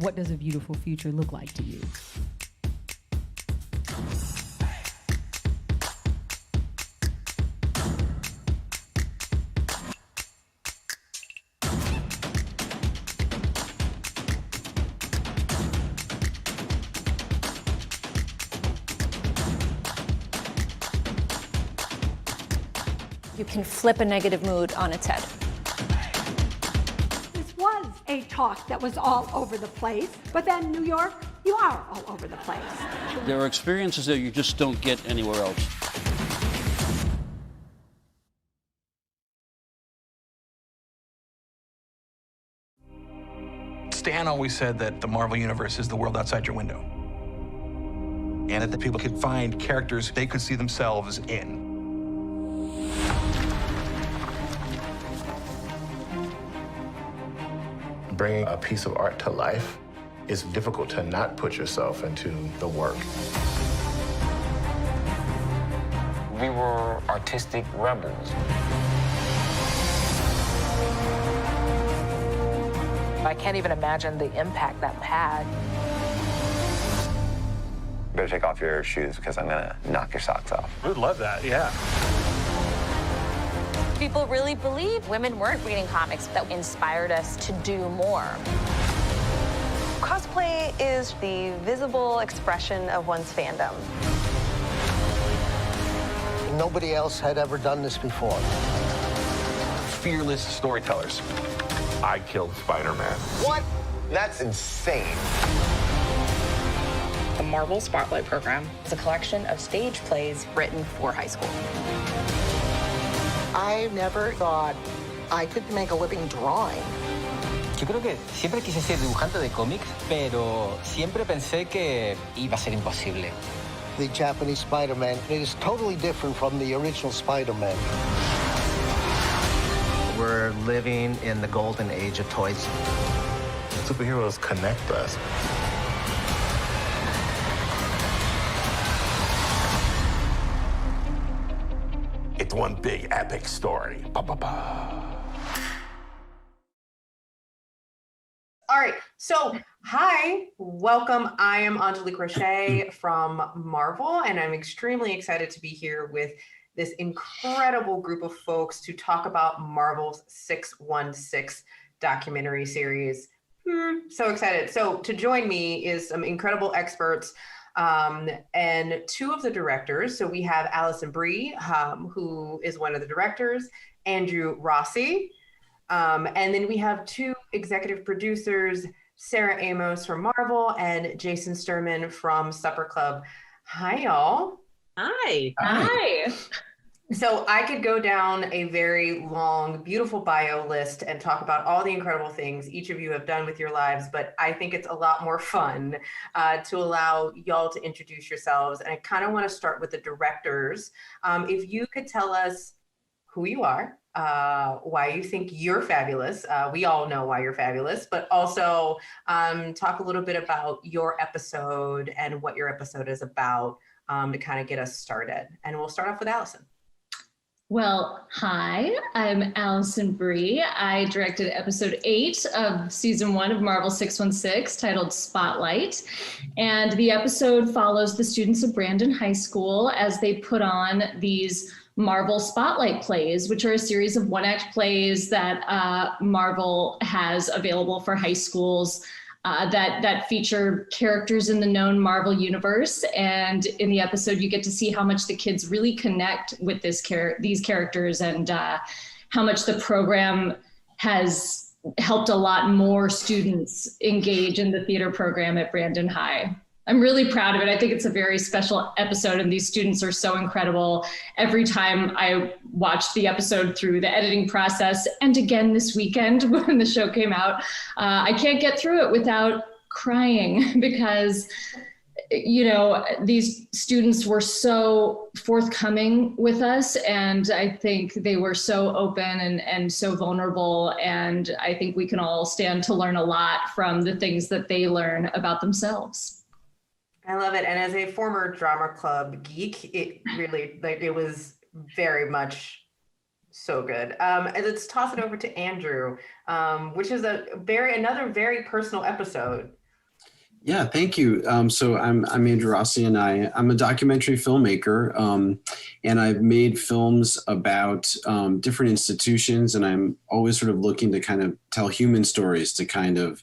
What does a beautiful future look like to you? You can flip a negative mood on its head. This was a talk that was all over the place, but then New York, you are all over the place. There are experiences that you just don't get anywhere else. Stan always said that the Marvel Universe is the world outside your window, and that the people could find characters they could see themselves in. Bringing a piece of art to life, it's difficult to not put yourself into the work. We were artistic rebels. I can't even imagine the impact that had. You better take off your shoes because I'm gonna knock your socks off. I would love that, yeah. People really believe women weren't reading comics that inspired us to do more. Cosplay is the visible expression of one's fandom. Nobody else had ever done this before. Fearless storytellers. I killed Spider-Man. What? That's insane. The Marvel Spotlight program is a collection of stage plays written for high school. I never thought I could make a living drawing. Yo creo que siempre quise ser dibujante de cómics, pero siempre pensé que iba a ser imposible. The Japanese Spider-Man is totally different from the original Spider-Man. We're living in the golden age of toys. Superheroes connect us. It's one big epic story. Ba-ba-ba. All right, so hi, welcome. I am Angélique Roché from Marvel, and I'm extremely excited to be here with this incredible group of folks to talk about Marvel's 616 documentary series. So excited. So to join me is some incredible experts and two of the directors. So we have Alison Brie, who is one of the directors, Andrew Rossi, and then we have two executive producers, Sarah Amos from Marvel and Jason Sterman from Supper Club. Hi, y'all. Hi. Hi. So I could go down a very long, beautiful bio list and talk about all the incredible things each of you have done with your lives, but I think it's a lot more fun to allow y'all to introduce yourselves. And I kind of want to start with the directors. If you could tell us who you are, why you think you're fabulous. We all know why you're fabulous, but also talk a little bit about your episode and what your episode is about to kind of get us started. And we'll start off with Alison. Well, hi, I'm Alison Brie. I directed episode 8 of season 1 of Marvel 616 titled Spotlight. And the episode follows the students of Brandon High School as they put on these Marvel Spotlight plays, which are a series of one-act plays that Marvel has available for high schools that feature characters in the known Marvel universe. And in the episode, you get to see how much the kids really connect with these characters and how much the program has helped a lot more students engage in the theater program at Brandon High. I'm really proud of it. I think it's a very special episode, and these students are so incredible. Every time I watched the episode through the editing process, and again this weekend when the show came out, I can't get through it without crying because, you know, these students were so forthcoming with us, and I think they were so open and so vulnerable, and I think we can all stand to learn a lot from the things that they learn about themselves. I love it. And as a former drama club geek, it really, it was very much so good. And let's toss it over to Andrew, which is another very personal episode. Yeah, thank you. So I'm Andrew Rossi, and I'm a documentary filmmaker, and I've made films about different institutions, and I'm always sort of looking to kind of tell human stories to kind of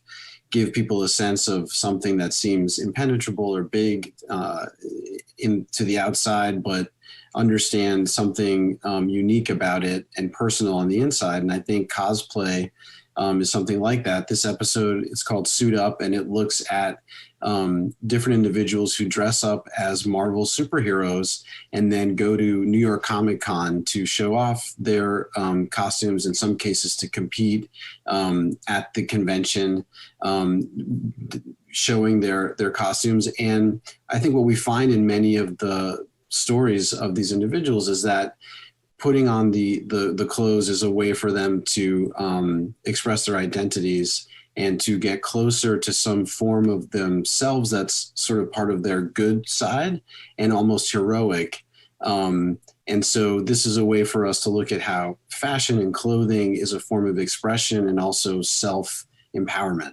give people a sense of something that seems impenetrable or big to the outside, but understand something unique about it and personal on the inside. And I think cosplay is something like that. This episode is called Suit Up, and it looks at different individuals who dress up as Marvel superheroes and then go to New York Comic Con to show off their costumes, in some cases to compete at the convention, showing their costumes. And I think what we find in many of the stories of these individuals is that putting on the clothes is a way for them to express their identities and to get closer to some form of themselves that's sort of part of their good side and almost heroic. And so this is a way for us to look at how fashion and clothing is a form of expression and also self-empowerment.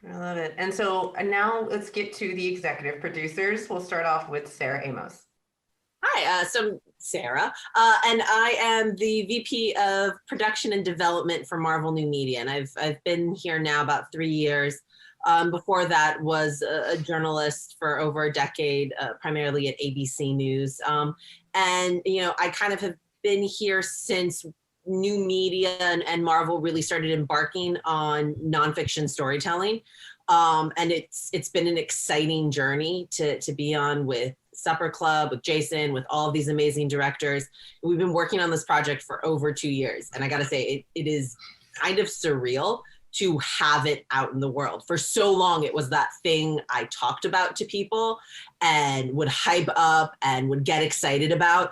I love it. And so now let's get to the executive producers. We'll start off with Sarah Amos. Hi, so I'm Sarah, and I am the VP of Production and Development for Marvel New Media, and I've been here now about 3 years. Before that, was a journalist for over a decade, primarily at ABC News, and I kind of have been here since new media and Marvel really started embarking on nonfiction storytelling, and it's been an exciting journey to be on with Supper Club, with Jason, with all of these amazing directors. We've been working on this project for over 2 years. And I gotta say, it is kind of surreal to have it out in the world. For so long, it was that thing I talked about to people and would hype up and would get excited about,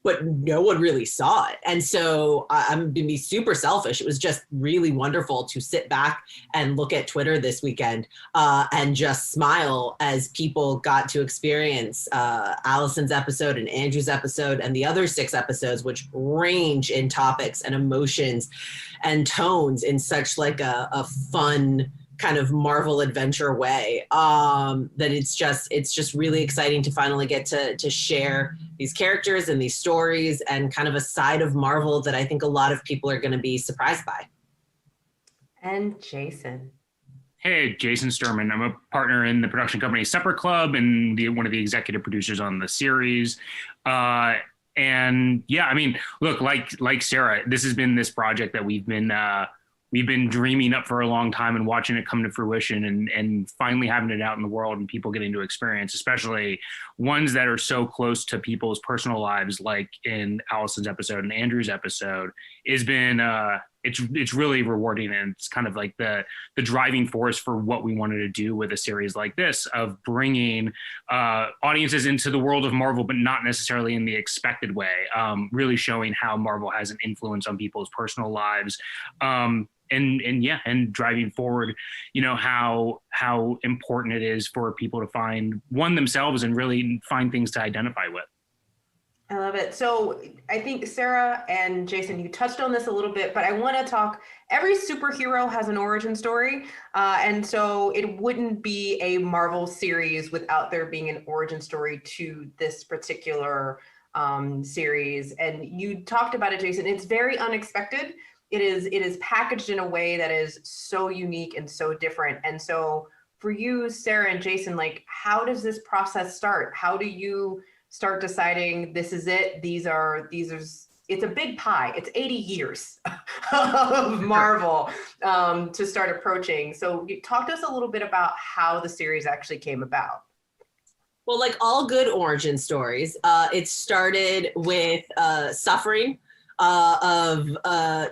but no one really saw it. And so I'm gonna be super selfish. It was just really wonderful to sit back and look at Twitter this weekend and just smile as people got to experience Alison's episode and Andrew's episode and the other 6 episodes, which range in topics and emotions and tones in such like a fun kind of Marvel adventure way, that it's just really exciting to finally get to share these characters and these stories and kind of a side of Marvel that I think a lot of people are going to be surprised by. And Jason. Hey, Jason Sterman. I'm a partner in the production company Supper Club and one of the executive producers on the series. And yeah, I mean, look, like Sarah, this has been this project that we've been dreaming up for a long time and watching it come to fruition and finally having it out in the world and people getting to experience, especially ones that are so close to people's personal lives, like in Alison's episode and Andrew's episode, has been, it's really rewarding. And it's kind of like the driving force for what we wanted to do with a series like this, of bringing audiences into the world of Marvel, but not necessarily in the expected way, really showing how Marvel has an influence on people's personal lives. And driving forward, how important it is for people to find themselves and really find things to identify with. I love it. So I think Sarah and Jason, you touched on this a little bit, but I want to talk, every superhero has an origin story. And so it wouldn't be a Marvel series without there being an origin story to this particular series. And you talked about it, Jason. It's very unexpected. It is packaged in a way that is so unique and so different. And so for you, Sarah and Jason, like, how does this process start? How do you start deciding this is it? It's a big pie. It's 80 years of Marvel to start approaching. So talk to us a little bit about how the series actually came about. Well, like all good origin stories, it started with suffering of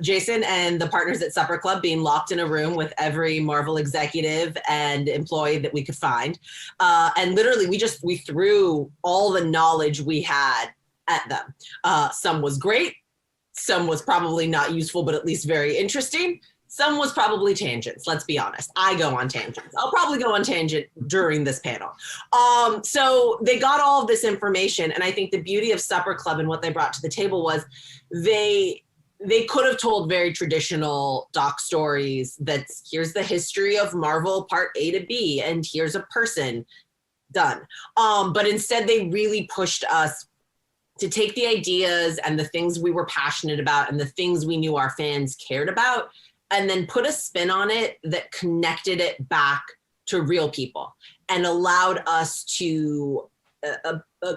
Jason and the partners at Supper Club being locked in a room with every Marvel executive and employee that we could find. And literally we threw all the knowledge we had at them. Some was great, some was probably not useful, but at least very interesting. Some was probably tangents, let's be honest. I go on tangents. I'll probably go on tangent during this panel. So they got all of this information, and I think the beauty of Supper Club and what they brought to the table was they they could have told very traditional doc stories that here's the history of Marvel part A to B, and here's a person, done. But instead they really pushed us to take the ideas and the things we were passionate about and the things we knew our fans cared about, and then put a spin on it that connected it back to real people and allowed us to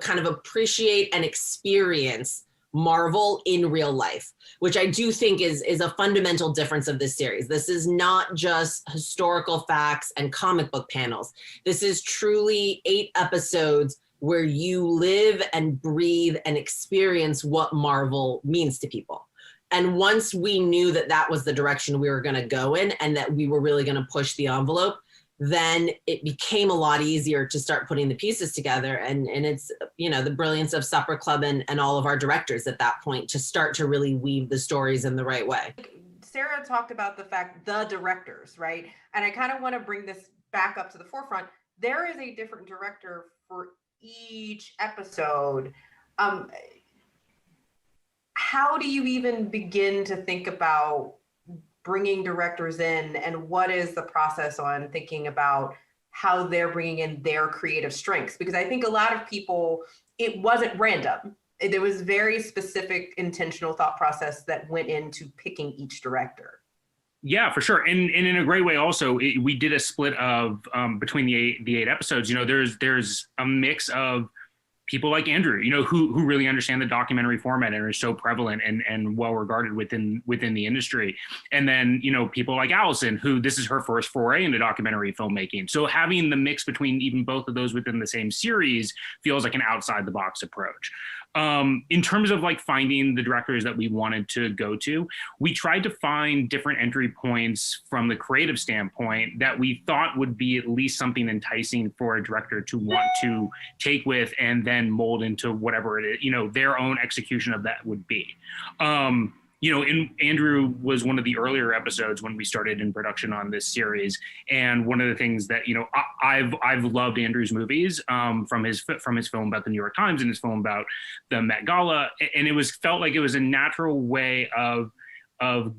kind of appreciate and experience Marvel in real life, which I do think is a fundamental difference of this series. This is not just historical facts and comic book panels. This is truly 8 episodes where you live and breathe and experience what Marvel means to people. And once we knew that that was the direction we were going to go in and that we were really going to push the envelope, then it became a lot easier to start putting the pieces together. And it's, you know, the brilliance of Supper Club and all of our directors at that point to start to really weave the stories in the right way. Sarah talked about the fact, the directors, right? And I kind of want to bring this back up to the forefront. There is a different director for each episode. How do you even begin to think about bringing directors in, and what is the process on thinking about how they're bringing in their creative strengths? Because I think a lot of people, it wasn't random. There was very specific intentional thought process that went into picking each director. Yeah, for sure. And in a great way also, we did a split of between the eight episodes. You know, there's a mix of people like Andrew, you know, who really understand the documentary format and are so prevalent and well regarded within the industry. And then, you know, people like Alison, who this is her first foray into documentary filmmaking. So having the mix between even both of those within the same series feels like an outside the box approach. In terms of like finding the directors that we wanted to go to, we tried to find different entry points from the creative standpoint that we thought would be at least something enticing for a director to want to take with and then mold into whatever it is, you know, their own execution of that would be. You know, Andrew was one of the earlier episodes when we started in production on this series, and one of the things that, you know, I've loved Andrew's movies from his film about the New York Times and his film about the Met Gala, and it felt like it was a natural way of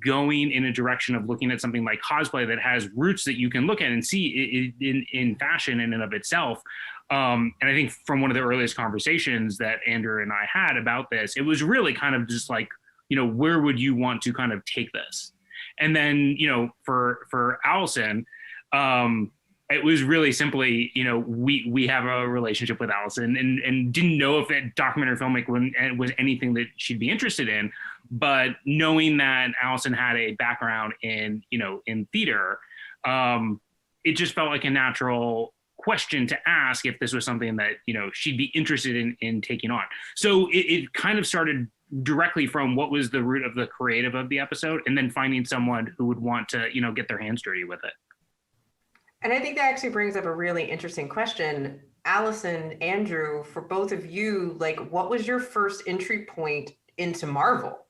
going in a direction of looking at something like cosplay that has roots that you can look at and see in fashion in and of itself. And I think from one of the earliest conversations that Andrew and I had about this, it was really kind of just like, you know, where would you want to kind of take this? And then, you know, for Alison, it was really simply, you know, we have a relationship with Alison and didn't know if that documentary filmmaking was anything that she'd be interested in. But knowing that Alison had a background in, you know, in theater, it just felt like a natural question to ask if this was something that, you know, she'd be interested in taking on. So it kind of started directly from what was the root of the creative of the episode, and then finding someone who would want to, you know, get their hands dirty with it. And I think that actually brings up a really interesting question. Alison, Andrew, for both of you, like, what was your first entry point into Marvel?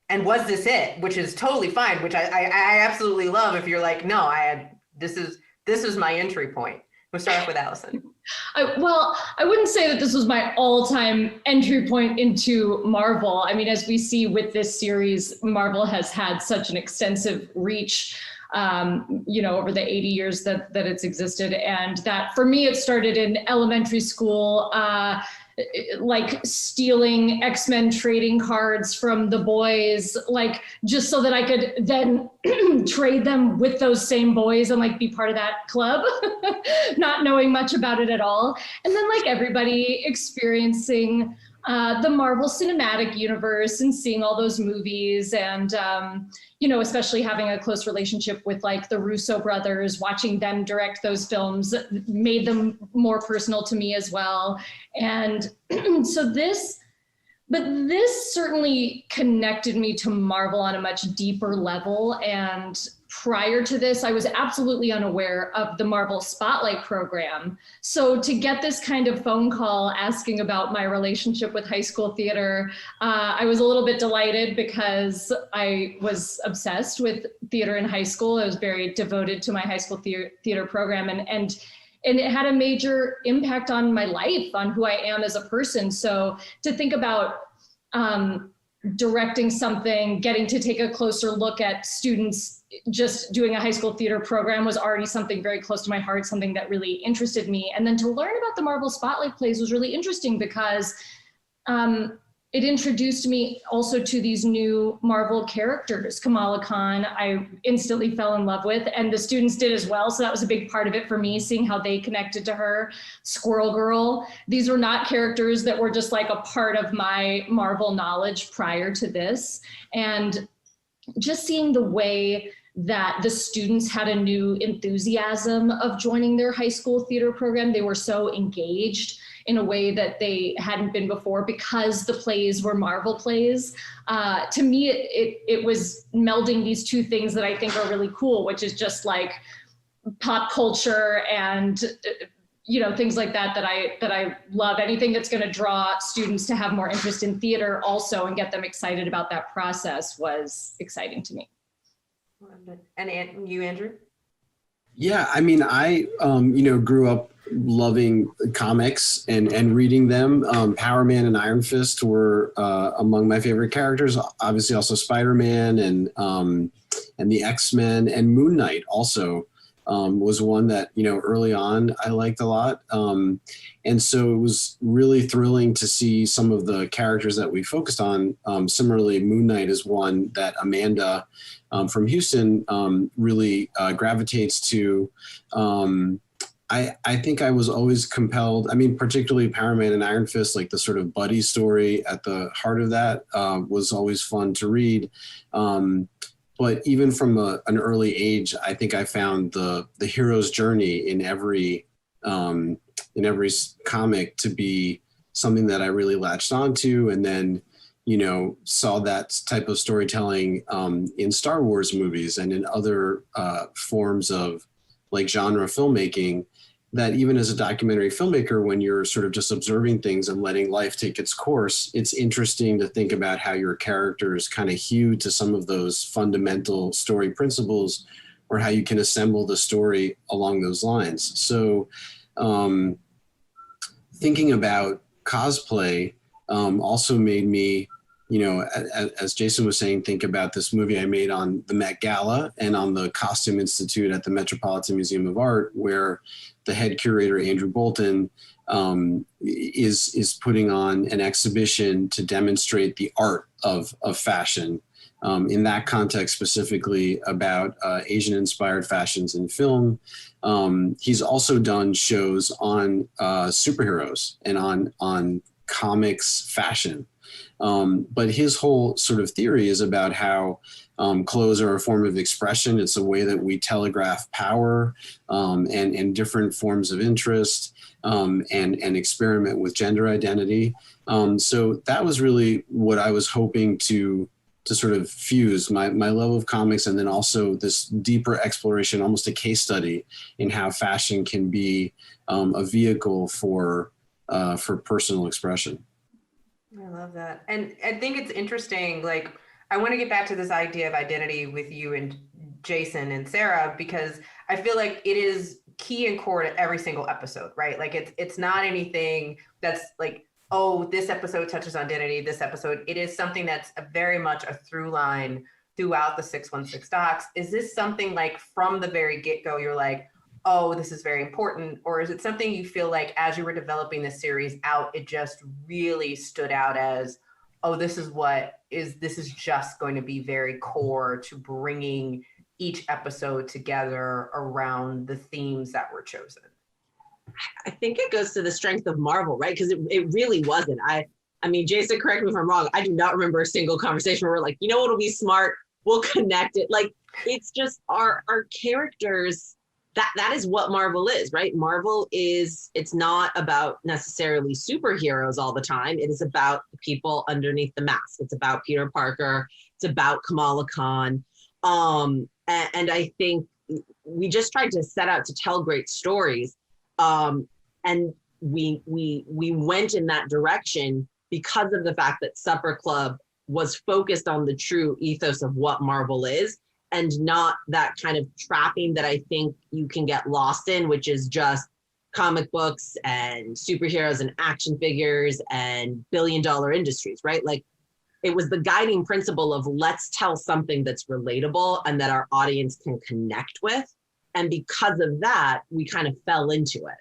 And was this it? Which is totally fine, which I absolutely love if you're like, no, this is my entry point. We'll start off with Alison. Well, I wouldn't say that this was my all-time entry point into Marvel. I mean, as we see with this series, Marvel has had such an extensive reach, you know, over the 80 years that it's existed. And that for me, it started in elementary school, like stealing X-Men trading cards from the boys, like just so that I could then trade them with those same boys and like be part of that club, not knowing much about it at all. And then like everybody experiencing the Marvel Cinematic Universe and seeing all those movies and, you know, especially having a close relationship with like the Russo brothers, watching them direct those films made them more personal to me as well. And so this certainly connected me to Marvel on a much deeper level. And prior to this, I was absolutely unaware of the Marvel Spotlight program. So to get this kind of phone call asking about my relationship with high school theater, I was a little bit delighted because I was obsessed with theater in high school. I was very devoted to my high school theater program, and it had a major impact on my life, on who I am as a person. So to think about directing something, getting to take a closer look at students, just doing a high school theater program was already something very close to my heart, something that really interested me. And then to learn about the Marvel Spotlight plays was really interesting because it introduced me also to these new Marvel characters. Kamala Khan, I instantly fell in love with, and the students did as well. So that was a big part of it for me, seeing how they connected to her. Squirrel Girl, these were not characters that were just like a part of my Marvel knowledge prior to this. And just seeing the way that the students had a new enthusiasm of joining their high school theater program. They were so engaged in a way that they hadn't been before because the plays were Marvel plays. To me, it was melding these two things that I think are really cool, which is just like pop culture and things like that I love. Anything that's going to draw students to have more interest in theater also and get them excited about that process was exciting to me. And you, Andrew? Yeah, I mean, I grew up loving comics and reading them. Power Man and Iron Fist were among my favorite characters. Obviously, also Spider-Man and the X-Men, and Moon Knight also was one that early on I liked a lot. And so it was really thrilling to see some of the characters that we focused on. Similarly, Moon Knight is one that Amanda from Houston really gravitates to. I think I was always compelled, particularly Power Man and Iron Fist, like the sort of buddy story at the heart of that was always fun to read. But even from an early age, I think I found the hero's journey in every comic to be something that I really latched onto, and then saw that type of storytelling in Star Wars movies and in other forms of like genre filmmaking, that even as a documentary filmmaker, when you're sort of just observing things and letting life take its course, it's interesting to think about how your characters kind of hew to some of those fundamental story principles, or how you can assemble the story along those lines. So thinking about cosplay also made me, as Jason was saying, think about this movie I made on the Met Gala and on the Costume Institute at the Metropolitan Museum of Art, where the head curator, Andrew Bolton, is putting on an exhibition to demonstrate the art of fashion. In that context, specifically about Asian-inspired fashions in film. He's also done shows on superheroes and on comics fashion. But his whole sort of theory is about how clothes are a form of expression. It's a way that we telegraph power and different forms of interest and experiment with gender identity. So that was really what I was hoping to sort of fuse my love of comics, and then also this deeper exploration, almost a case study in how fashion can be a vehicle for personal expression. I love that. And I think it's interesting, like, I want to get back to this idea of identity with you and Jason and Sarah, because I feel like it is key and core to every single episode, right? Like it's not anything that's like, oh, this episode touches on identity, this episode, it is something that's very much a through line throughout the 616 docs. Is this something like from the very get-go, you're like, oh, this is very important? Or is it something you feel like as you were developing this series out, it just really stood out as, oh, this is just going to be very core to bringing each episode together around the themes that were chosen? I think it goes to the strength of Marvel, right? Because it really wasn't. I mean, Jason, correct me if I'm wrong. I do not remember a single conversation where we're like, what'll be smart? We'll connect it. Like, it's just our characters. That is what Marvel is, right? Marvel is, it's not about necessarily superheroes all the time. It is about the people underneath the mask. It's about Peter Parker. It's about Kamala Khan. And I think we just tried to set out to tell great stories. And we went in that direction because of the fact that Supper Club was focused on the true ethos of what Marvel is, and not that kind of trapping that I think you can get lost in, which is just comic books and superheroes and action figures and billion-dollar industries, right? Like, it was the guiding principle of let's tell something that's relatable and that our audience can connect with. And because of that, we kind of fell into it.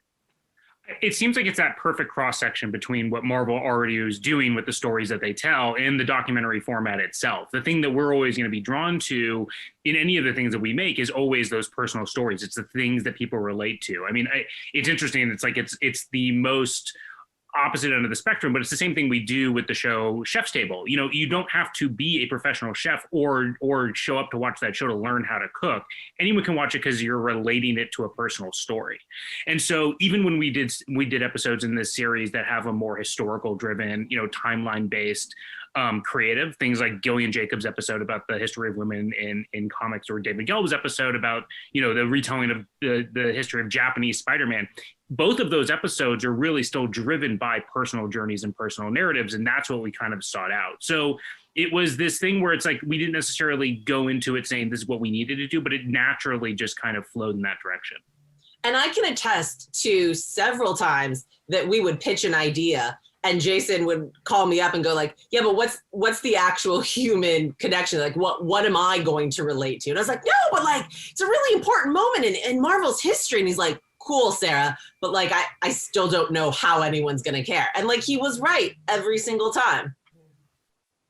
It seems like it's that perfect cross-section between what Marvel already is doing with the stories that they tell and the documentary format itself. The thing that we're always going to be drawn to in any of the things that we make is always those personal stories. It's the things that people relate to. I mean, it's interesting. It's like it's the most opposite end of the spectrum, but it's the same thing we do with the show Chef's Table. You know, you don't have to be a professional chef or show up to watch that show to learn how to cook. Anyone can watch it because you're relating it to a personal story. And so even when we did episodes in this series that have a more historical driven, you know, timeline based creative, things like Gillian Jacobs' episode about the history of women in comics, or David Gelb's episode about, you know, the retelling of the history of Japanese Spider-Man. Both of those episodes are really still driven by personal journeys and personal narratives, and that's what we kind of sought out. So it was this thing where it's like we didn't necessarily go into it saying this is what we needed to do, but it naturally just kind of flowed in that direction. And I can attest to several times that we would pitch an idea and Jason would call me up and go like, yeah, but what's the actual human connection? Like, what am I going to relate to? And I was like, no, but like, it's a really important moment in Marvel's history. And he's like, cool, Sarah, but like, I still don't know how anyone's going to care. And like, he was right every single time.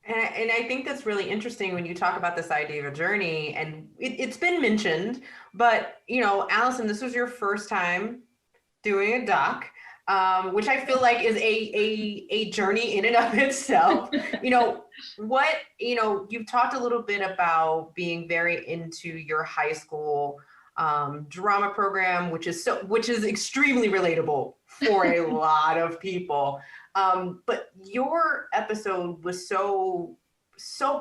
And I think that's really interesting when you talk about this idea of a journey, and it's been mentioned, but you know, Alison, this was your first time doing a doc, which I feel like is a journey in and of itself. You know, you've talked a little bit about being very into your high school drama program, which is extremely relatable for a lot of people. But your episode was so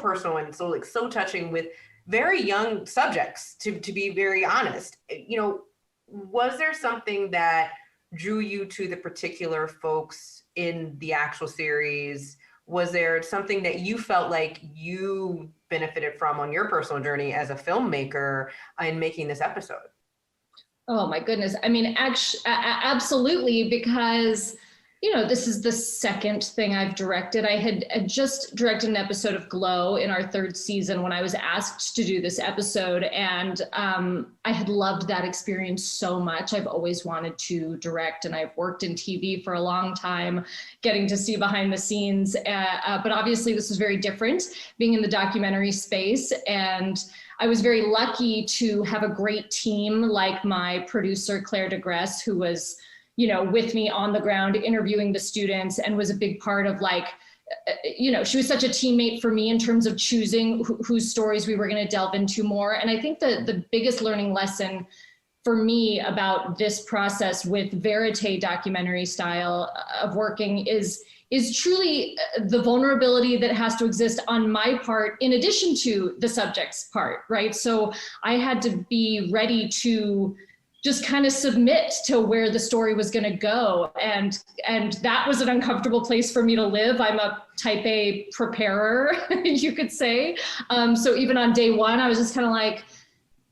personal and so touching with very young subjects, to be very honest. You know, was there something that drew you to the particular folks in the actual series? Was there something that you felt like you benefited from on your personal journey as a filmmaker in making this episode? Oh my goodness. I mean, absolutely, because you know, this is the second thing I've directed. I had just directed an episode of Glow in our third season when I was asked to do this episode. And I had loved that experience so much. I've always wanted to direct, and I've worked in TV for a long time, getting to see behind the scenes. But obviously this was very different, being in the documentary space. And I was very lucky to have a great team like my producer, Claire DeGrasse, who was, you know, with me on the ground interviewing the students, and was a big part of like, you know, she was such a teammate for me in terms of choosing whose stories we were going to delve into more. And I think the biggest learning lesson for me about this process with verite documentary style of working is truly the vulnerability that has to exist on my part in addition to the subject's part, right? So I had to be ready to just kind of submit to where the story was going to go. And that was an uncomfortable place for me to live. I'm a type A preparer, you could say. So even on day one, I was just kind of like,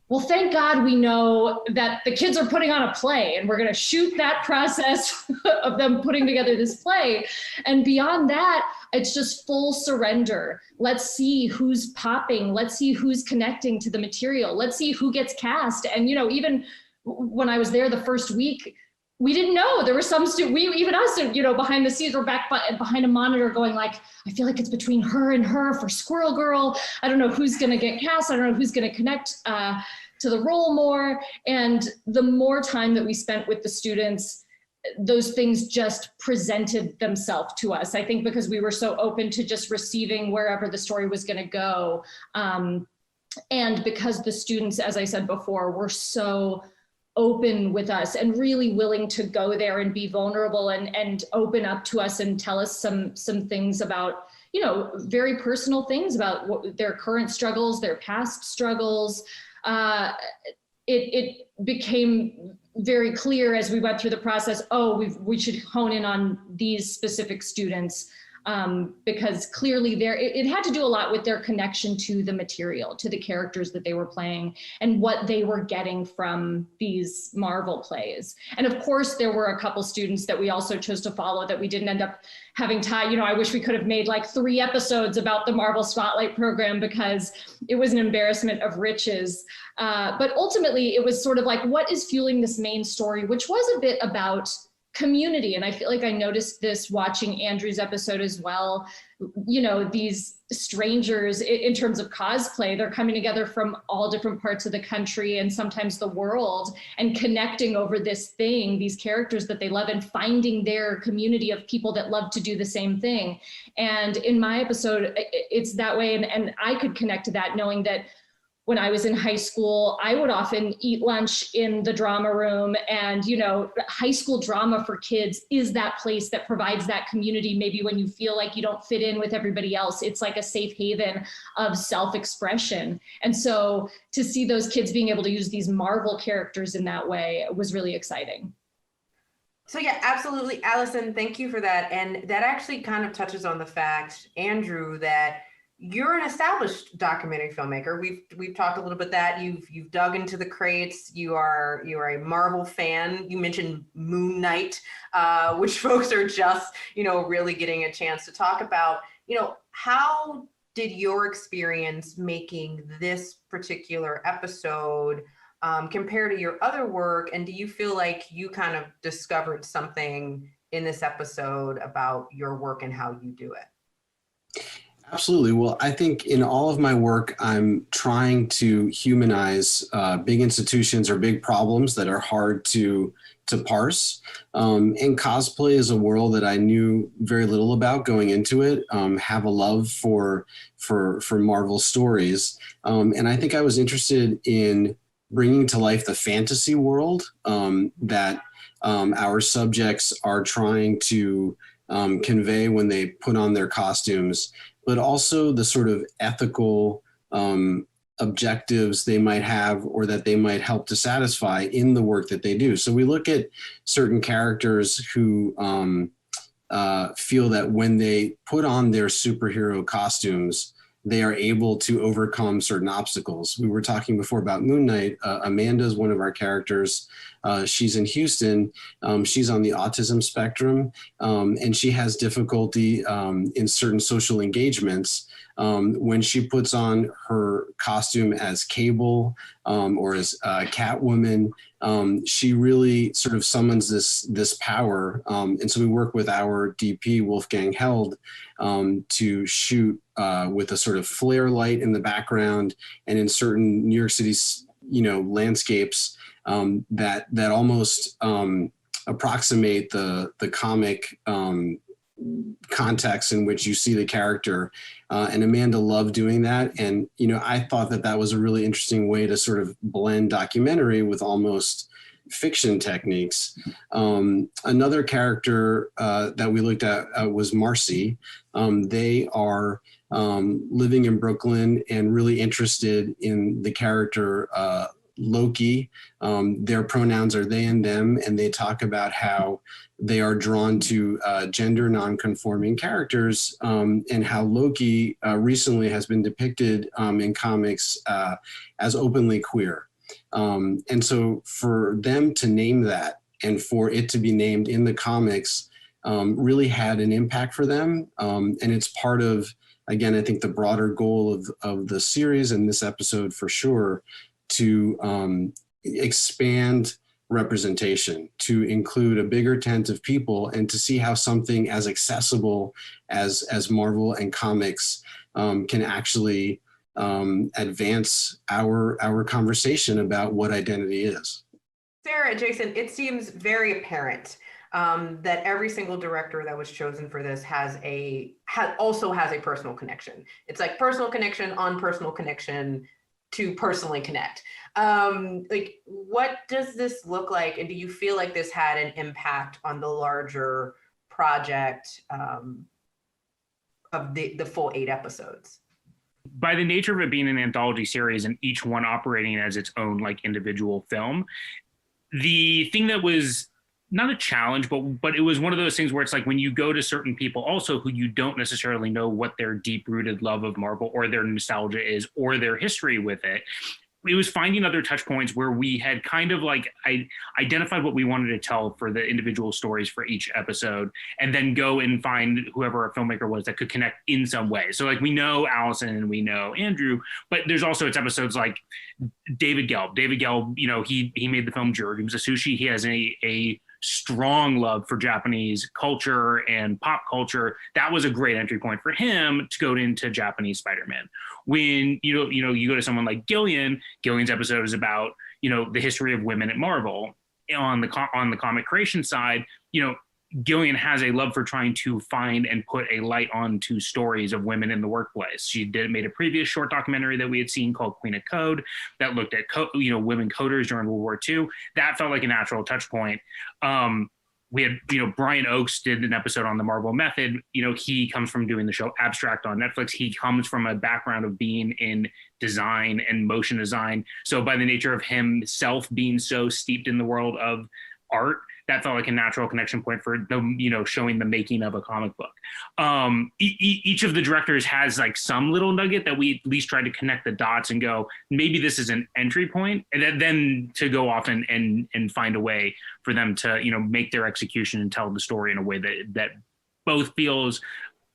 well, thank God we know that the kids are putting on a play, and we're going to shoot that process of them putting together this play. And beyond that, it's just full surrender. Let's see who's popping. Let's see who's connecting to the material. Let's see who gets cast. And, you know, even when I was there the first week, we didn't know. There were some students, even us, you know, behind the scenes, we're back behind a monitor going like, I feel like it's between her and her for Squirrel Girl. I don't know who's going to get cast. I don't know who's going to connect to the role more. And the more time that we spent with the students, those things just presented themselves to us. I think because we were so open to just receiving wherever the story was going to go. And because the students, as I said before, were so open with us and really willing to go there and be vulnerable and open up to us and tell us some things about, you know, very personal things about their current struggles, their past struggles. It became very clear as we went through the process, we should hone in on these specific students because clearly it had to do a lot with their connection to the material, to the characters that they were playing and what they were getting from these Marvel plays. And of course, there were a couple students that we also chose to follow that we didn't end up having time. You know, I wish we could have made like 3 episodes about the Marvel Spotlight program because it was an embarrassment of riches. But ultimately, it was sort of like, what is fueling this main story, which was a bit about community. And I feel like I noticed this watching Andrew's episode as well. You know, these strangers in terms of cosplay, they're coming together from all different parts of the country and sometimes the world and connecting over this thing, these characters that they love and finding their community of people that love to do the same thing. And in my episode, it's that way. And I could connect to that knowing that when I was in high school, I would often eat lunch in the drama room, and, you know, high school drama for kids is that place that provides that community. Maybe when you feel like you don't fit in with everybody else, it's like a safe haven of self-expression. And so to see those kids being able to use these Marvel characters in that way was really exciting. So yeah, absolutely. Alison, thank you for that. And that actually kind of touches on the fact, Andrew, that you're an established documentary filmmaker. We've talked a little bit that you've dug into the crates. You are a Marvel fan. You mentioned Moon Knight, which folks are just, you know, really getting a chance to talk about. You know, how did your experience making this particular episode compare to your other work? And do you feel like you kind of discovered something in this episode about your work and how you do it? Absolutely. Well, I think in all of my work, I'm trying to humanize big institutions or big problems that are hard to parse. And cosplay is a world that I knew very little about going into it, have a love for Marvel stories. And I think I was interested in bringing to life the fantasy world that our subjects are trying to convey when they put on their costumes, but also the sort of ethical objectives they might have or that they might help to satisfy in the work that they do. So we look at certain characters who feel that when they put on their superhero costumes, they are able to overcome certain obstacles. We were talking before about Moon Knight. Amanda is one of our characters. She's in Houston. She's on the autism spectrum, and she has difficulty in certain social engagements. When she puts on her costume as Cable or as Catwoman, she really sort of summons this power. And so we work with our DP, Wolfgang Held, to shoot with a sort of flare light in the background and in certain New York City, you know, landscapes that almost approximate the comic context in which you see the character. And Amanda loved doing that. And, you know, I thought that was a really interesting way to sort of blend documentary with almost fiction techniques. Another character that we looked at was Marcy. They are living in Brooklyn and really interested in the character Loki. Their pronouns are they and them, and they talk about how they are drawn to gender non-conforming characters, and how Loki recently has been depicted in comics as openly queer. And so for them to name that and for it to be named in the comics really had an impact for them. And it's part of, again, I think the broader goal of the series and this episode for sure, to expand representation, to include a bigger tent of people, and to see how something as accessible as Marvel and comics can actually advance our conversation about what identity is. Sarah, Jason, it seems very apparent that every single director that was chosen for this also has a personal connection. It's like personal connection on personal connection to personally connect. Like, what does this look like? And do you feel like this had an impact on the larger project of the full 8 episodes? By the nature of it being an anthology series and each one operating as its own like individual film, the thing that was not a challenge, but it was one of those things where it's like when you go to certain people also who you don't necessarily know what their deep-rooted love of Marvel or their nostalgia is or their history with it. It was finding other touch points where we had kind of like identified what we wanted to tell for the individual stories for each episode, and then go and find whoever our filmmaker was that could connect in some way. So like we know Alison and we know Andrew, but there's also it's episodes like David Gelb. David Gelb, you know, he made the film Dreams of Sushi. He has a strong love for Japanese culture and pop culture. That was a great entry point for him to go into Japanese Spider-Man. When you go to someone like Gillian's episode is about, you know, the history of women at Marvel. On the comic creation side, you know, Gillian has a love for trying to find and put a light onto stories of women in the workplace. She made a previous short documentary that we had seen called Queen of Code that looked at women coders during World War II. That felt like a natural touch point. We had, you know, Brian Oakes did an episode on the Marvel Method. You know, he comes from doing the show Abstract on Netflix. He comes from a background of being in design and motion design. So by the nature of himself being so steeped in the world of art, that felt like a natural connection point for showing the making of a comic book. Each of the directors has like some little nugget that we at least tried to connect the dots and go, maybe this is an entry point, and then to go off and find a way for them to, you know, make their execution and tell the story in a way that both feels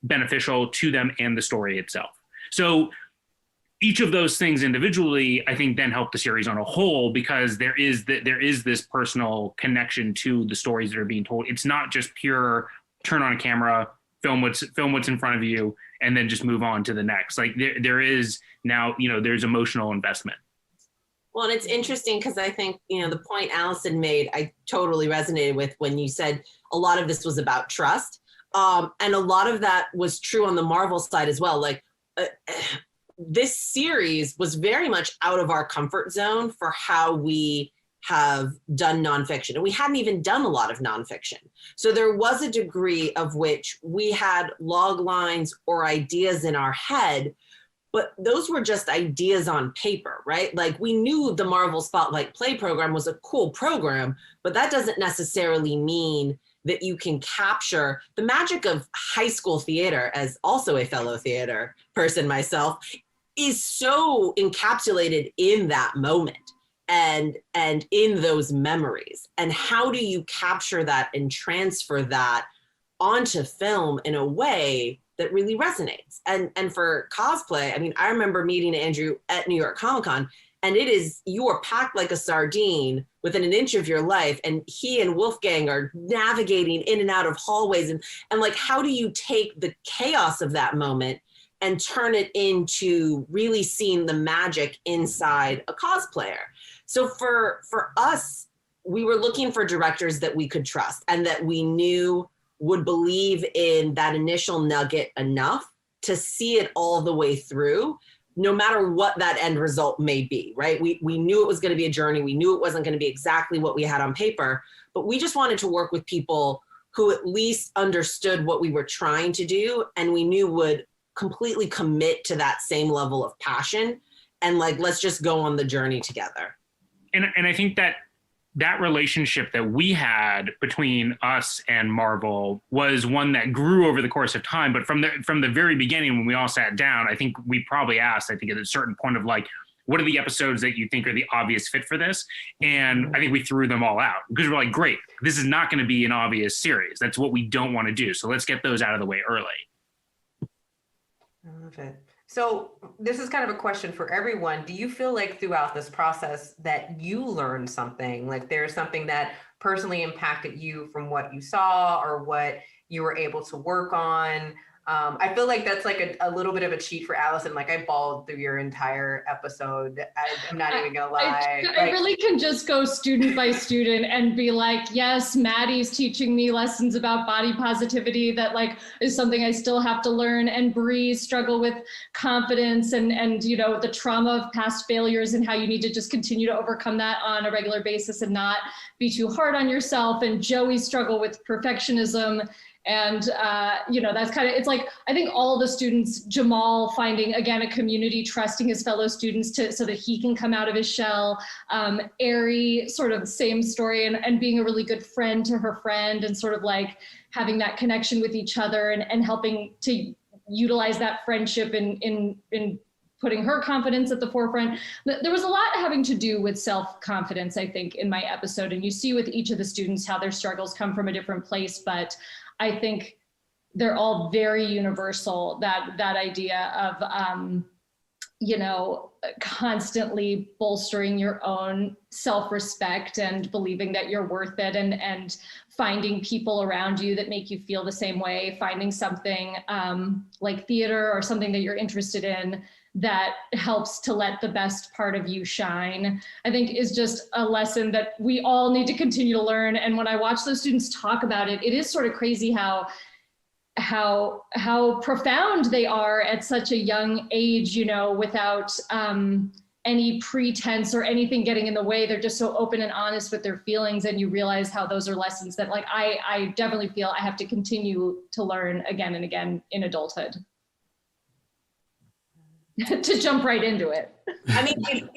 beneficial to them and the story itself. So each of those things individually, I think, then help the series on a whole, because there is this personal connection to the stories that are being told. It's not just pure turn on a camera, film what's in front of you, and then just move on to the next. Like there is now, you know, there's emotional investment. Well, and it's interesting because I think, you know, the point Alison made, I totally resonated with when you said a lot of this was about trust. And a lot of that was true on the Marvel side as well. Like, this series was very much out of our comfort zone for how we have done nonfiction. And we hadn't even done a lot of nonfiction. So there was a degree of which we had log lines or ideas in our head, but those were just ideas on paper, right? Like we knew the Marvel Spotlight Play program was a cool program, but that doesn't necessarily mean that you can capture the magic of high school theater, as also a fellow theater person myself, is so encapsulated in that moment and in those memories. And how do you capture that and transfer that onto film in a way that really resonates? And for cosplay, I mean, I remember meeting Andrew at New York Comic Con, and you are packed like a sardine within an inch of your life. And he and Wolfgang are navigating in and out of hallways. And like, how do you take the chaos of that moment and turn it into really seeing the magic inside a cosplayer? So for us, we were looking for directors that we could trust and that we knew would believe in that initial nugget enough to see it all the way through, no matter what that end result may be, right? We knew it was gonna be a journey. We knew it wasn't gonna be exactly what we had on paper, but we just wanted to work with people who at least understood what we were trying to do and we knew would completely commit to that same level of passion and like, let's just go on the journey together. And I think that relationship that we had between us and Marvel was one that grew over the course of time. But from the very beginning, when we all sat down, I think we probably asked, I think at a certain point of like, what are the episodes that you think are the obvious fit for this? And I think we threw them all out because we're like, great, this is not going to be an obvious series. That's what we don't want to do. So let's get those out of the way early. I love it. So this is kind of a question for everyone. Do you feel like throughout this process that you learned something, like there's something that personally impacted you from what you saw or what you were able to work on? I feel like that's like a little bit of a cheat for Alison. Like I bawled through your entire episode. I'm not even gonna lie. I really can just go student by student and be like, yes, Maddie's teaching me lessons about body positivity that like is something I still have to learn. And Bree struggle with confidence and you know, the trauma of past failures and how you need to just continue to overcome that on a regular basis and not be too hard on yourself. And Joey struggle with perfectionism. And, that's kind of, it's like, I think all the students, Jamal finding, again, a community, trusting his fellow students so that he can come out of his shell. Ari, sort of same story, and being a really good friend to her friend, and sort of like having that connection with each other, and helping to utilize that friendship in putting her confidence at the forefront. There was a lot having to do with self-confidence, I think, in my episode. And you see with each of the students how their struggles come from a different place, but I think they're all very universal, that idea of, constantly bolstering your own self-respect and believing that you're worth it, and finding people around you that make you feel the same way, finding something like theater or something that you're interested in that helps to let the best part of you shine, I think is just a lesson that we all need to continue to learn. And when I watch those students talk about it, it is sort of crazy how profound they are at such a young age, without any pretense or anything getting in the way. They're just so open and honest with their feelings, and you realize how those are lessons that, like, I definitely feel I have to continue to learn again and again in adulthood. To jump right into it. I mean,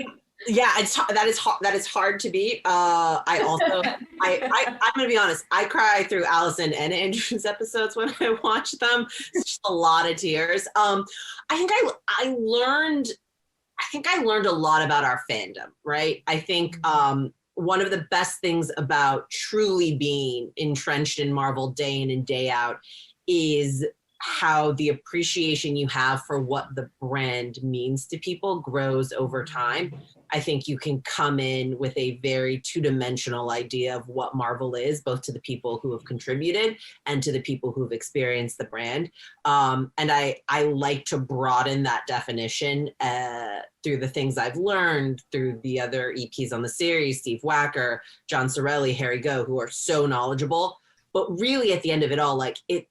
yeah, that is hard to beat. I'm gonna be honest. I cry through Alison and Andrew's episodes when I watch them. It's just a lot of tears. I think I learned a lot about our fandom, right? I think one of the best things about truly being entrenched in Marvel day in and day out is how the appreciation you have for what the brand means to people grows over time. I think you can come in with a very two-dimensional idea of what Marvel is, both to the people who have contributed and to the people who've experienced the brand. And I like to broaden that definition through the things I've learned through the other EPs on the series, Steve Wacker, John Sorelli, Harry Go, who are so knowledgeable. But really, at the end of it all,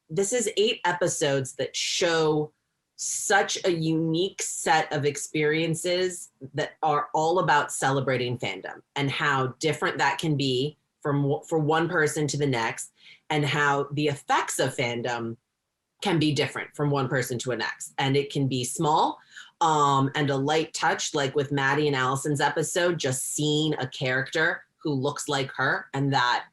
this is 8 episodes that show such a unique set of experiences that are all about celebrating fandom, and how different that can be for one person to the next, and how the effects of fandom can be different from one person to the next. And it can be small and a light touch, like with Maddie and Allison's episode, just seeing a character who looks like her and that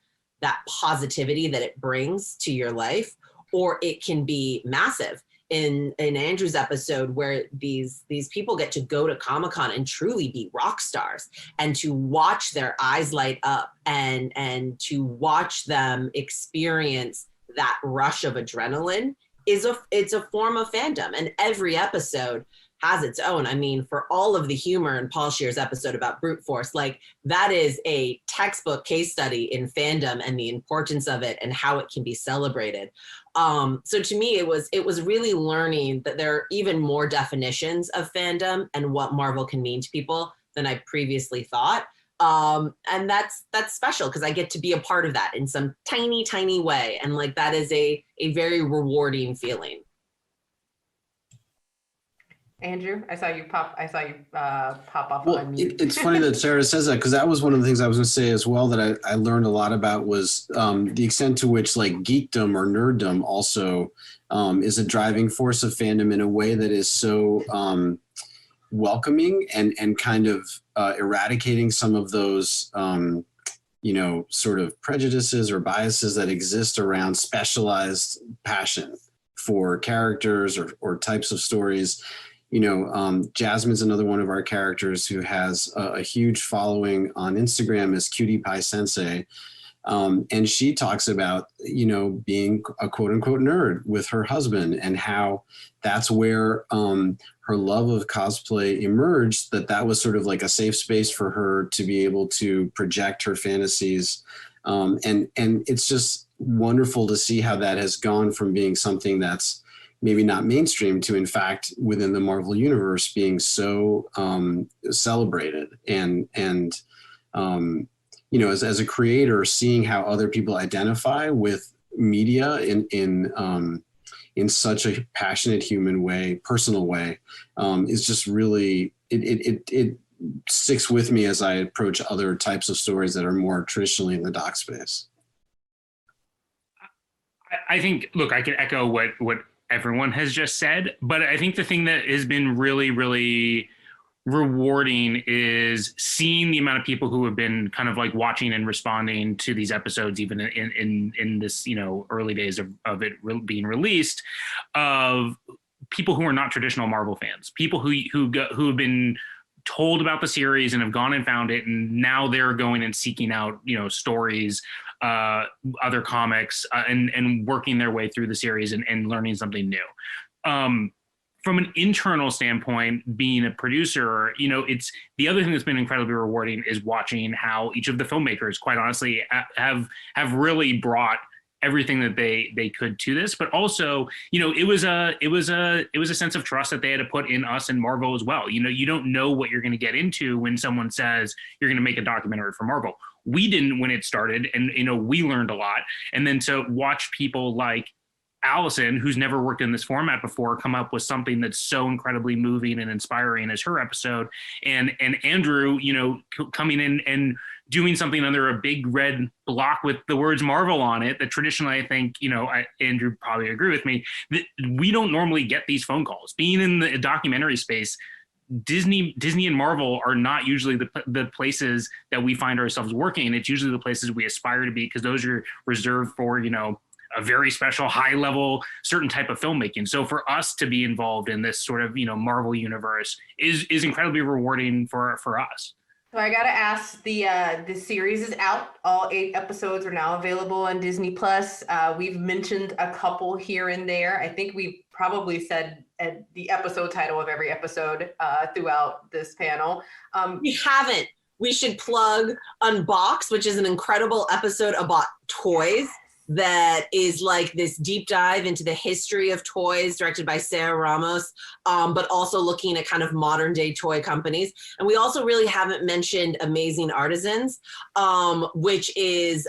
positivity that it brings to your life, or it can be massive in Andrew's episode, where these people get to go to Comic-Con and truly be rock stars, and to watch their eyes light up, and to watch them experience that rush of adrenaline it's a form of fandom. And every episode has its own. I mean, for all of the humor in Paul Scheer's episode about brute force, that is a textbook case study in fandom and the importance of it and how it can be celebrated. So to me, it was really learning that there are even more definitions of fandom and what Marvel can mean to people than I previously thought. And that's special because I get to be a part of that in some tiny, tiny way. And that is a very rewarding feeling. Andrew, I saw you pop up. Well, on mute. It's funny that Sarah says that, because that was one of the things I was going to say as well that I learned a lot about was the extent to which geekdom or nerddom also is a driving force of fandom in a way that is so welcoming and kind of eradicating some of those sort of prejudices or biases that exist around specialized passion for characters or types of stories. Jasmine's another one of our characters who has a huge following on Instagram as Cutie Pie Sensei. And she talks about, being a quote unquote nerd with her husband, and how that's where her love of cosplay emerged, that was sort of like a safe space for her to be able to project her fantasies. And it's just wonderful to see how that has gone from being something that's maybe not mainstream to, in fact, within the Marvel universe being so celebrated. And as a creator, seeing how other people identify with media in such a passionate human way, personal way, is just really, it sticks with me as I approach other types of stories that are more traditionally in the doc space. I think, look, I can echo what everyone has just said, but I think the thing that has been really, really rewarding is seeing the amount of people who have been kind of like watching and responding to these episodes, even in this, you know, early days of it being released, of people who are not traditional Marvel fans, people who have been told about the series and have gone and found it, and now they're going and seeking out, you know, stories, other comics, and working their way through the series and learning something new. From an internal standpoint, being a producer, you know, it's the other thing that's been incredibly rewarding is watching how each of the filmmakers, quite honestly, have really brought everything that they could to this. But also, you know, it was a sense of trust that they had to put in us and Marvel as well. You know, you don't know what you're going to get into when someone says you're going to make a documentary for Marvel. We didn't when it started, and you know, we learned a lot. And then to watch people like Alison, who's never worked in this format before, come up with something that's so incredibly moving and inspiring as her episode, and Andrew, you know, coming in and doing something under a big red block with the words Marvel on it, that traditionally, I think, you know, Andrew probably agree with me, that we don't normally get these phone calls. Being in the documentary space, Disney and Marvel are not usually the places that we find ourselves working. It's usually the places we aspire to be, because those are reserved for, you know, a very special, high level, certain type of filmmaking. So for us to be involved in this sort of, you know, Marvel universe is incredibly rewarding for us. So I gotta ask, the series is out. All 8 episodes are now available on Disney Plus. We've mentioned a couple here and there. I think we've probably said the episode title of every episode throughout this panel. We haven't. We should plug Unbox, which is an incredible episode about toys that is like this deep dive into the history of toys, directed by Sarah Ramos, but also looking at kind of modern day toy companies. And we also really haven't mentioned Amazing Artisans, which is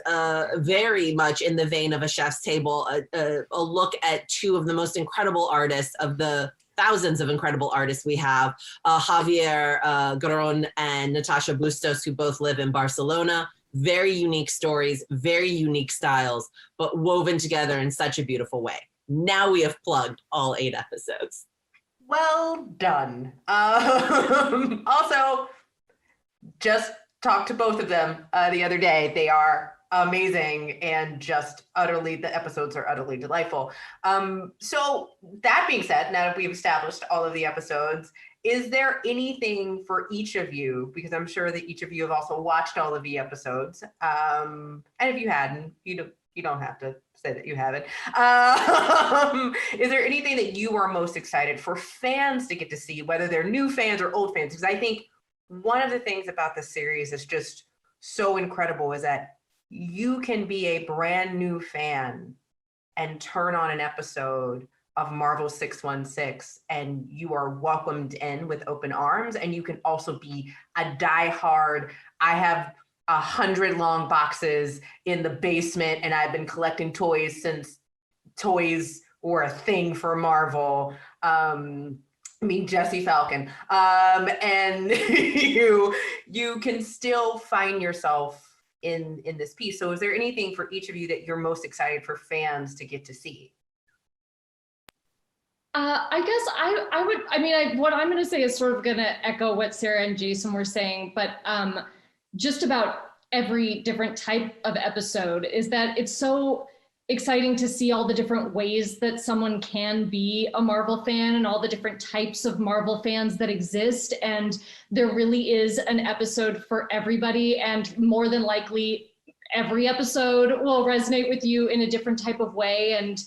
very much in the vein of A Chef's Table, a look at 2 of the most incredible artists of the thousands of incredible artists we have, Javier Garon and Natasha Bustos, who both live in Barcelona. Very unique stories, very unique styles, but woven together in such a beautiful way. Now we have plugged all 8 episodes. Well done. Also, just talked to both of them the other day. They are amazing and just the episodes are utterly delightful. So that being said, now that we've established all of the episodes, is there anything for each of you, because I'm sure that each of you have also watched all of the episodes, and if you hadn't, you don't have to say that you haven't. Is there anything that you are most excited for fans to get to see, whether they're new fans or old fans? Because I think one of the things about this series that's just so incredible is that you can be a brand new fan and turn on an episode of Marvel 616 and you are welcomed in with open arms. And you can also be a diehard, I have 100 long boxes in the basement and I've been collecting toys since toys were a thing for Marvel. Jesse Falcon. And you can still find yourself in this piece. So is there anything for each of you that you're most excited for fans to get to see? I guess what I'm going to say is sort of going to echo what Sarah and Jason were saying, but just about every different type of episode is that it's so exciting to see all the different ways that someone can be a Marvel fan and all the different types of Marvel fans that exist. And there really is an episode for everybody, and more than likely every episode will resonate with you in a different type of way. And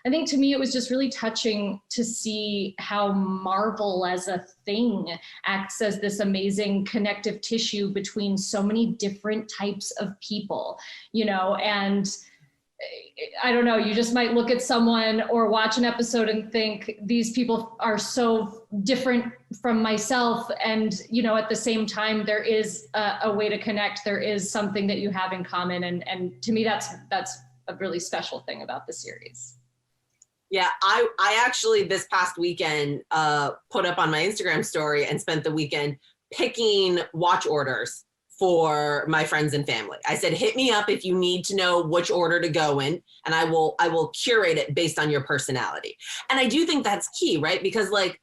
I think to me, it was just really touching to see how Marvel as a thing acts as this amazing connective tissue between so many different types of people, you know, and I don't know, you just might look at someone or watch an episode and think these people are so different from myself. And, you know, at the same time, there is a way to connect. There is something that you have in common. And to me, that's a really special thing about the series. Yeah, I actually this past weekend put up on my Instagram story and spent the weekend picking watch orders for my friends and family. I said, hit me up if you need to know which order to go in, and I will curate it based on your personality. And I do think that's key, right? Because like,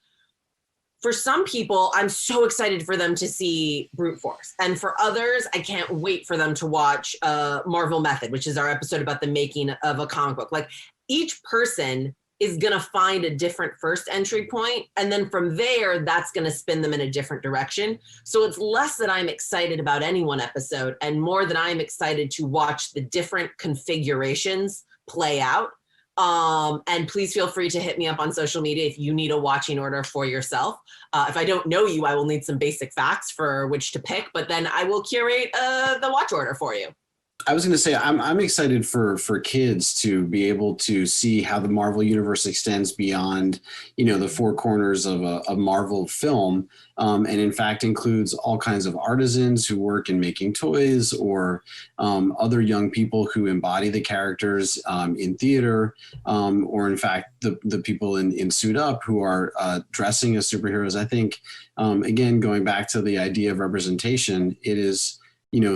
for some people, I'm so excited for them to see Brute Force. And for others, I can't wait for them to watch Marvel Method, which is our episode about the making of a comic book. Like, each person is gonna find a different first entry point. And then from there, that's gonna spin them in a different direction. So it's less that I'm excited about any one episode and more that I'm excited to watch the different configurations play out. And please feel free to hit me up on social media if you need a watching order for yourself. If I don't know you, I will need some basic facts for which to pick, but then I will curate the watch order for you. I was going to say, I'm excited for kids to be able to see how the Marvel universe extends beyond, the four corners of a Marvel film, and in fact includes all kinds of artisans who work in making toys, or other young people who embody the characters in theater, or in fact the people in Suit Up who are dressing as superheroes. I think, again, going back to the idea of representation, it is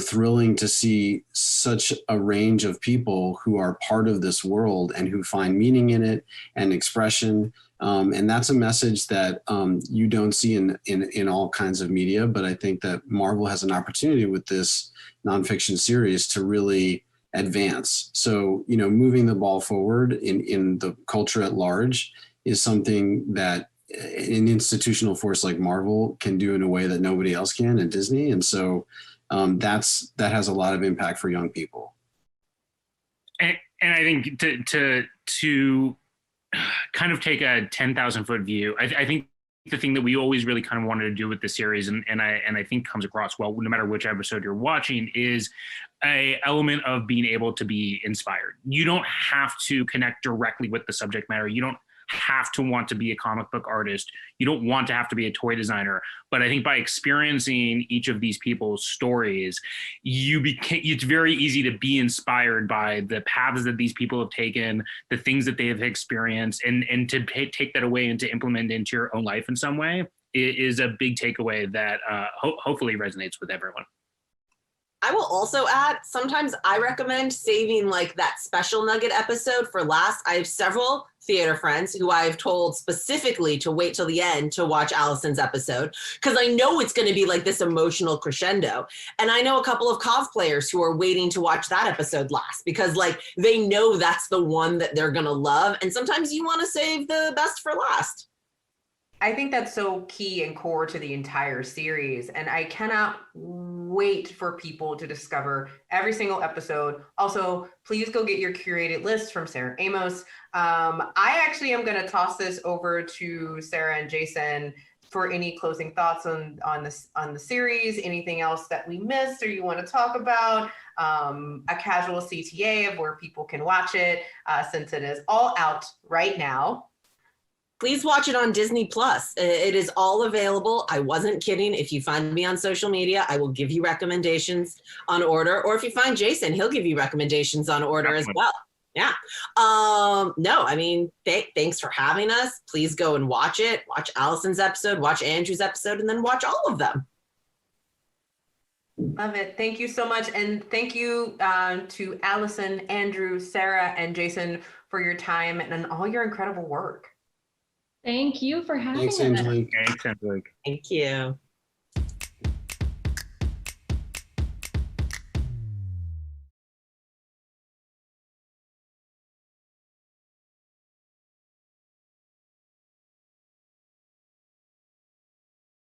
thrilling to see such a range of people who are part of this world and who find meaning in it and expression. And that's a message that you don't see in all kinds of media. But I think that Marvel has an opportunity with this nonfiction series to really advance. So, moving the ball forward in the culture at large is something that an institutional force like Marvel can do in a way that nobody else can, and Disney. And so that has a lot of impact for young people. And I think to kind of take a 10,000 foot view, I think the thing that we always really kind of wanted to do with the series, and I think comes across well, no matter which episode you're watching, is a element of being able to be inspired. You don't have to connect directly with the subject matter. You don't have to want to be a comic book artist. You don't want to have to be a toy designer. But I think by experiencing each of these people's stories, it's very easy to be inspired by the paths that these people have taken, the things that they have experienced, and to take that away and to implement into your own life in some way is a big takeaway that hopefully resonates with everyone. I will also add, sometimes I recommend saving like that special nugget episode for last. I have several theater friends who I've told specifically to wait till the end to watch Alison's episode, because I know it's going to be like this emotional crescendo. And I know a couple of cosplayers who are waiting to watch that episode last because like they know that's the one that they're going to love. And sometimes you want to save the best for last. I think that's so key and core to the entire series. And I cannot wait for people to discover every single episode. Also, please go get your curated list from Sarah Amos. I actually am going to toss this over to Sarah and Jason for any closing thoughts on the series, anything else that we missed or you want to talk about, a casual CTA of where people can watch it, since it is all out right now. Please watch it on Disney Plus. It is all available. I wasn't kidding. If you find me on social media, I will give you recommendations on order. Or if you find Jason, he'll give you recommendations on order as well. Yeah. No, I mean, thanks for having us. Please go and watch it. Watch Alison's episode, watch Andrew's episode, and then watch all of them. Love it. Thank you so much. And thank you to Alison, Andrew, Sarah, and Jason for your time and all your incredible work. Thank you for having us. Thanks, Angélique. Thanks, Angélique. Thank you.